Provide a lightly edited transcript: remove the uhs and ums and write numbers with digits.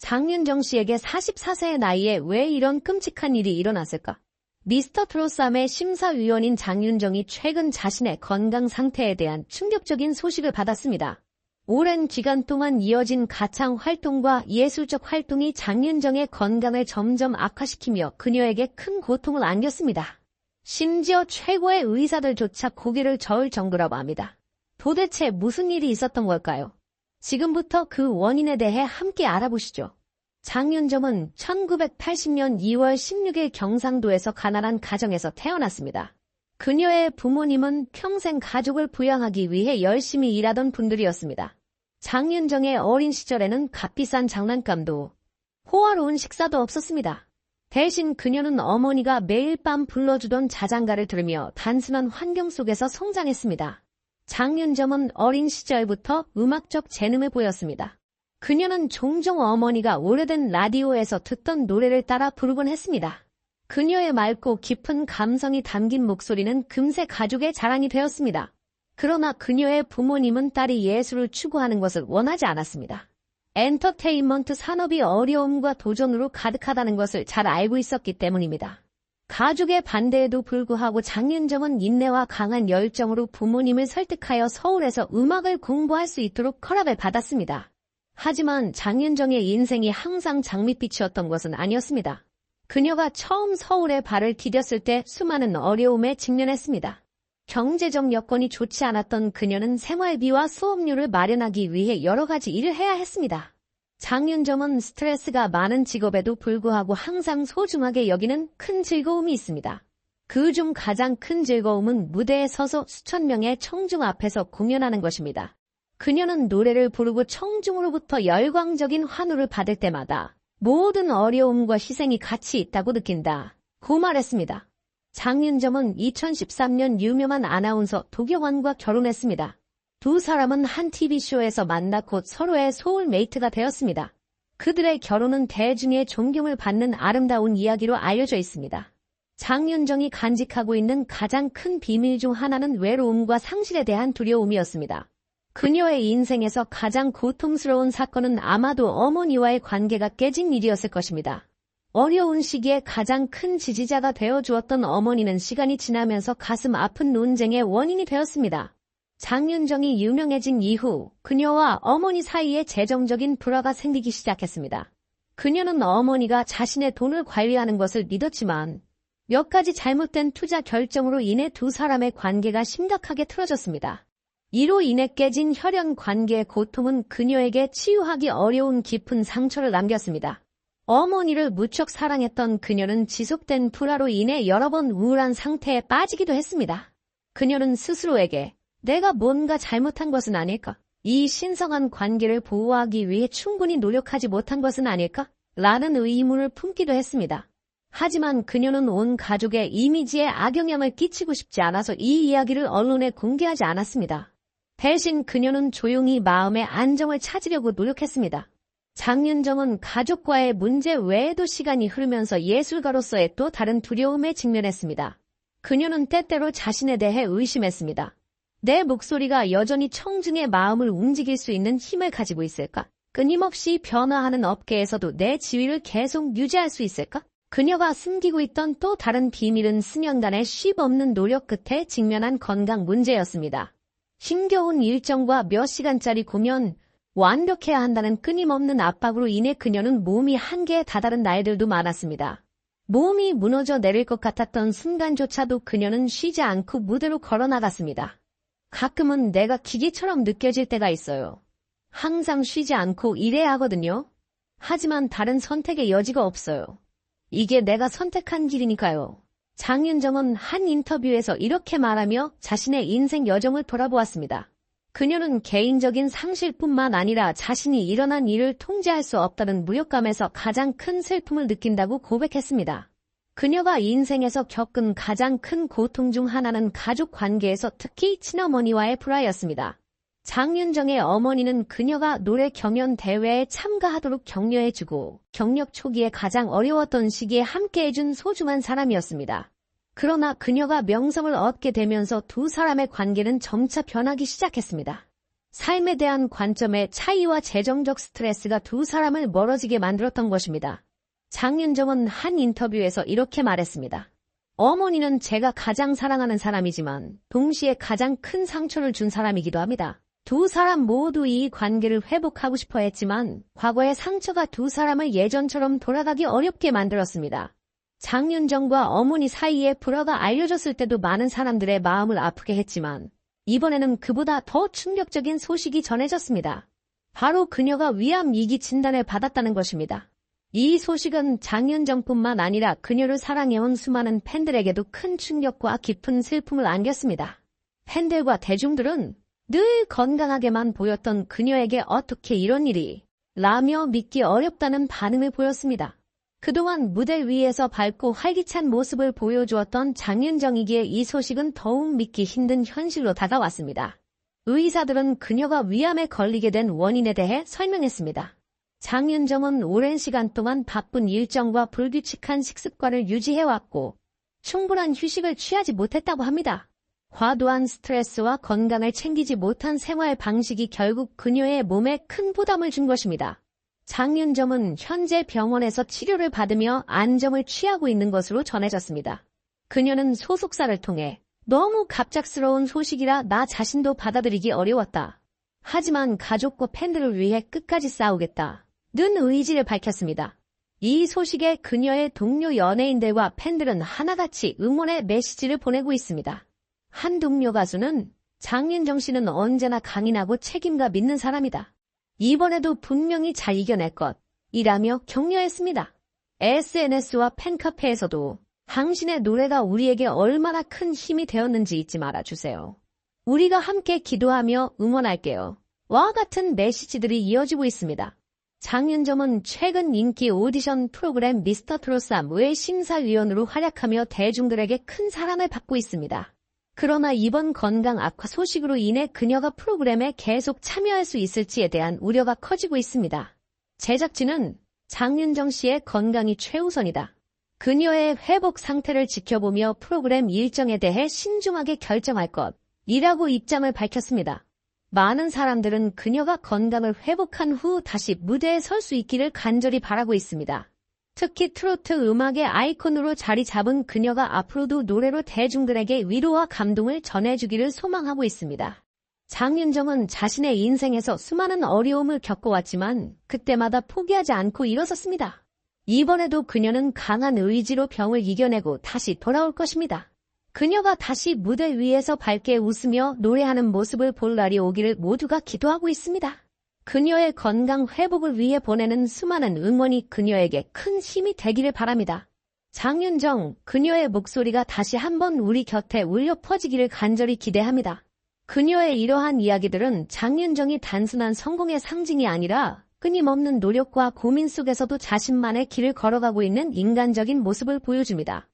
장윤정 씨에게 44세의 나이에 왜 이런 끔찍한 일이 일어났을까? 미스터 트롯3의 심사위원인 장윤정이 최근 자신의 건강 상태에 대한 충격적인 소식을 받았습니다. 오랜 기간 동안 이어진 가창 활동과 예술적 활동이 장윤정의 건강을 점점 악화시키며 그녀에게 큰 고통을 안겼습니다. 심지어 최고의 의사들조차 고개를 저을 정도라고 합니다. 도대체 무슨 일이 있었던 걸까요? 지금부터 그 원인에 대해 함께 알아보시죠. 장윤정은 1980년 2월 16일 경상도에서 가난한 가정에서 태어났습니다. 그녀의 부모님은 평생 가족을 부양하기 위해 열심히 일하던 분들이었습니다. 장윤정의 어린 시절에는 값비싼 장난감도 호화로운 식사도 없었습니다. 대신 그녀는 어머니가 매일 밤 불러주던 자장가를 들으며 단순한 환경 속에서 성장했습니다. 장윤정은 어린 시절부터 음악적 재능을 보였습니다. 그녀는 종종 어머니가 오래된 라디오에서 듣던 노래를 따라 부르곤 했습니다. 그녀의 맑고 깊은 감성이 담긴 목소리는 금세 가족의 자랑이 되었습니다. 그러나 그녀의 부모님은 딸이 예술을 추구하는 것을 원하지 않았습니다. 엔터테인먼트 산업이 어려움과 도전으로 가득하다는 것을 잘 알고 있었기 때문입니다. 가족의 반대에도 불구하고 장윤정은 인내와 강한 열정으로 부모님을 설득하여 서울에서 음악을 공부할 수 있도록 허락을 받았습니다. 하지만 장윤정의 인생이 항상 장밋빛이었던 것은 아니었습니다. 그녀가 처음 서울에 발을 디뎠을 때 수많은 어려움에 직면했습니다. 경제적 여건이 좋지 않았던 그녀는 생활비와 수업료를 마련하기 위해 여러 가지 일을 해야 했습니다. 장윤정은 스트레스가 많은 직업에도 불구하고 항상 소중하게 여기는 큰 즐거움이 있습니다. 그중 가장 큰 즐거움은 무대에 서서 수천 명의 청중 앞에서 공연하는 것입니다. 그녀는 노래를 부르고 청중으로부터 열광적인 환호를 받을 때마다 모든 어려움과 희생이 같이 있다고 느낀다고 말했습니다. 장윤정은 2013년 유명한 아나운서 도경완과 결혼했습니다. 두 사람은 한 TV쇼에서 만나 곧 서로의 소울메이트가 되었습니다. 그들의 결혼은 대중의 존경을 받는 아름다운 이야기로 알려져 있습니다. 장윤정이 간직하고 있는 가장 큰 비밀 중 하나는 외로움과 상실에 대한 두려움이었습니다. 그녀의 인생에서 가장 고통스러운 사건은 아마도 어머니와의 관계가 깨진 일이었을 것입니다. 어려운 시기에 가장 큰 지지자가 되어주었던 어머니는 시간이 지나면서 가슴 아픈 논쟁의 원인이 되었습니다. 장윤정이 유명해진 이후 그녀와 어머니 사이에 재정적인 불화가 생기기 시작했습니다. 그녀는 어머니가 자신의 돈을 관리하는 것을 믿었지만 몇 가지 잘못된 투자 결정으로 인해 두 사람의 관계가 심각하게 틀어졌습니다. 이로 인해 깨진 혈연 관계의 고통은 그녀에게 치유하기 어려운 깊은 상처를 남겼습니다. 어머니를 무척 사랑했던 그녀는 지속된 불화로 인해 여러 번 우울한 상태에 빠지기도 했습니다. 그녀는 스스로에게 내가 뭔가 잘못한 것은 아닐까? 이 신성한 관계를 보호하기 위해 충분히 노력하지 못한 것은 아닐까? 라는 의문을 품기도 했습니다. 하지만 그녀는 온 가족의 이미지에 악영향을 끼치고 싶지 않아서 이 이야기를 언론에 공개하지 않았습니다. 대신 그녀는 조용히 마음의 안정을 찾으려고 노력했습니다. 장윤정은 가족과의 문제 외에도 시간이 흐르면서 예술가로서의 또 다른 두려움에 직면했습니다. 그녀는 때때로 자신에 대해 의심했습니다. 내 목소리가 여전히 청중의 마음을 움직일 수 있는 힘을 가지고 있을까? 끊임없이 변화하는 업계에서도 내 지위를 계속 유지할 수 있을까? 그녀가 숨기고 있던 또 다른 비밀은 수년간의 쉼없는 노력 끝에 직면한 건강 문제였습니다. 힘겨운 일정과 몇 시간짜리 공연, 완벽해야 한다는 끊임없는 압박으로 인해 그녀는 몸이 한계에 다다른 날들도 많았습니다. 몸이 무너져 내릴 것 같았던 순간조차도 그녀는 쉬지 않고 무대로 걸어나갔습니다. 가끔은 내가 기계처럼 느껴질 때가 있어요. 항상 쉬지 않고 일해야 하거든요. 하지만 다른 선택의 여지가 없어요. 이게 내가 선택한 길이니까요. 장윤정은 한 인터뷰에서 이렇게 말하며 자신의 인생 여정을 돌아보았습니다. 그녀는 개인적인 상실뿐만 아니라 자신이 일어난 일을 통제할 수 없다는 무력감에서 가장 큰 슬픔을 느낀다고 고백했습니다. 그녀가 인생에서 겪은 가장 큰 고통 중 하나는 가족 관계에서 특히 친어머니와의 불화였습니다. 장윤정의 어머니는 그녀가 노래 경연 대회에 참가하도록 격려해주고 경력 초기에 가장 어려웠던 시기에 함께해준 소중한 사람이었습니다. 그러나 그녀가 명성을 얻게 되면서 두 사람의 관계는 점차 변하기 시작했습니다. 삶에 대한 관점의 차이와 재정적 스트레스가 두 사람을 멀어지게 만들었던 것입니다. 장윤정은 한 인터뷰에서 이렇게 말했습니다. 어머니는 제가 가장 사랑하는 사람이지만 동시에 가장 큰 상처를 준 사람이기도 합니다. 두 사람 모두 이 관계를 회복하고 싶어 했지만 과거의 상처가 두 사람을 예전처럼 돌아가기 어렵게 만들었습니다. 장윤정과 어머니 사이에 불화가 알려졌을 때도 많은 사람들의 마음을 아프게 했지만 이번에는 그보다 더 충격적인 소식이 전해졌습니다. 바로 그녀가 위암 2기 진단을 받았다는 것입니다. 이 소식은 장윤정뿐만 아니라 그녀를 사랑해온 수많은 팬들에게도 큰 충격과 깊은 슬픔을 안겼습니다. 팬들과 대중들은 늘 건강하게만 보였던 그녀에게 어떻게 이런 일이 라며 믿기 어렵다는 반응을 보였습니다. 그동안 무대 위에서 밝고 활기찬 모습을 보여주었던 장윤정이기에 이 소식은 더욱 믿기 힘든 현실로 다가왔습니다. 의사들은 그녀가 위암에 걸리게 된 원인에 대해 설명했습니다. 장윤정은 오랜 시간 동안 바쁜 일정과 불규칙한 식습관을 유지해왔고 충분한 휴식을 취하지 못했다고 합니다. 과도한 스트레스와 건강을 챙기지 못한 생활 방식이 결국 그녀의 몸에 큰 부담을 준 것입니다. 장윤정은 현재 병원에서 치료를 받으며 안정을 취하고 있는 것으로 전해졌습니다. 그녀는 소속사를 통해 너무 갑작스러운 소식이라 나 자신도 받아들이기 어려웠다. 하지만 가족과 팬들을 위해 끝까지 싸우겠다. 는 의지를 밝혔습니다. 이 소식에 그녀의 동료 연예인들과 팬들은 하나같이 응원의 메시지를 보내고 있습니다. 한 동료 가수는 장윤정 씨는 언제나 강인하고 책임감 있는 사람이다. 이번에도 분명히 잘 이겨낼 것이라며 격려했습니다. SNS와 팬카페에서도 당신의 노래가 우리에게 얼마나 큰 힘이 되었는지 잊지 말아주세요. 우리가 함께 기도하며 응원할게요. 와 같은 메시지들이 이어지고 있습니다. 장윤정은 최근 인기 오디션 프로그램 미스터 트롯 3의 심사위원으로 활약하며 대중들에게 큰 사랑을 받고 있습니다. 그러나 이번 건강 악화 소식으로 인해 그녀가 프로그램에 계속 참여할 수 있을지에 대한 우려가 커지고 있습니다. 제작진은 장윤정 씨의 건강이 최우선이다. 그녀의 회복 상태를 지켜보며 프로그램 일정에 대해 신중하게 결정할 것이라고 입장을 밝혔습니다. 많은 사람들은 그녀가 건강을 회복한 후 다시 무대에 설 수 있기를 간절히 바라고 있습니다. 특히 트로트 음악의 아이콘으로 자리 잡은 그녀가 앞으로도 노래로 대중들에게 위로와 감동을 전해주기를 소망하고 있습니다. 장윤정은 자신의 인생에서 수많은 어려움을 겪어왔지만 그때마다 포기하지 않고 일어섰습니다. 이번에도 그녀는 강한 의지로 병을 이겨내고 다시 돌아올 것입니다. 그녀가 다시 무대 위에서 밝게 웃으며 노래하는 모습을 볼 날이 오기를 모두가 기도하고 있습니다. 그녀의 건강 회복을 위해 보내는 수많은 응원이 그녀에게 큰 힘이 되기를 바랍니다. 장윤정, 그녀의 목소리가 다시 한번 우리 곁에 울려 퍼지기를 간절히 기대합니다. 그녀의 이러한 이야기들은 장윤정이 단순한 성공의 상징이 아니라 끊임없는 노력과 고민 속에서도 자신만의 길을 걸어가고 있는 인간적인 모습을 보여줍니다.